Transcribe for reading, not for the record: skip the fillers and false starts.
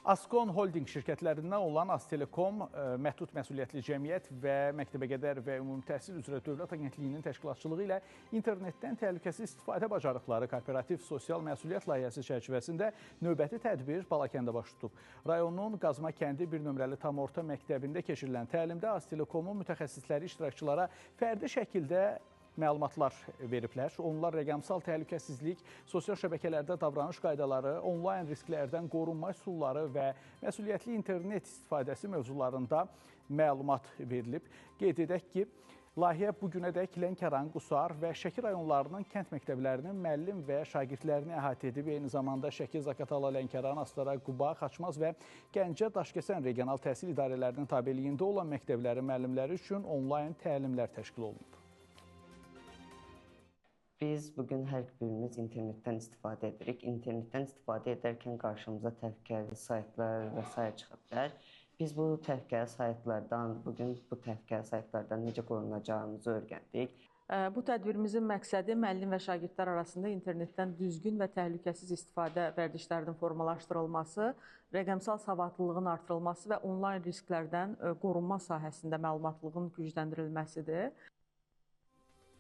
Ascon Holding şirkətlərindən olan Aztelekom məhdud məsuliyyətli cəmiyyət və Məktəbəqədər və Ümumi Təhsil üzrə Dövlət Agentliyinin təşkilatçılığı ilə internetdən təhlükəsiz istifadə bacarıqları kooperativ sosial məsuliyyət layihəsi çərçivəsində növbəti tədbir Balakəndə baş tutub. Rayonun Qazma kəndi 1 nömrəli tam orta məktəbində keçirilən təlimdə Aztelekomun mütəxəssisləri iştirakçılara fərdi şəkildə məlumatlar veriblər. Onlar rəqəmsal təhlükəsizlik, sosial şəbəkələrdə davranış qaydaları, onlayn risklərdən qorunma üsulları və məsuliyyətli internet istifadəsi mövzularında məlumat verilib. Qeyd edək ki, layihə bugünədək Lənkəran, Qusar və Şəki rayonlarının kənd məktəblərinin müəllim və şagirdlərini əhatə edib. Eyni zamanda Şəki, Zaqatala, Lənkəran, Astara, Quba, Xaçmaz və Gəncə, Daşkəsən regional təhsil idarələrinin tabeliyində olan məktəblərin müəllimləri üçün onlayn təlimlər təşkil olunub. Biz bugün hər birimiz internetdən istifadə edirik. İnternetdən istifadə edərkən qarşımıza təhlükəli saytlar və s. çıxa bilər. Biz bu təhlükəli saytlardan, bugün bu təhlükəli saytlardan necə qorunacağımızı öyrəndik. Bu tədbirimizin məqsədi müəllim və şagirdlər arasında internetdən düzgün və təhlükəsiz istifadə vərdişlərinin formalaşdırılması, rəqəmsal savadlılığın artırılması və onlayn risklərdən qorunma sahəsində məlumatlılığın gücləndirilməsidir.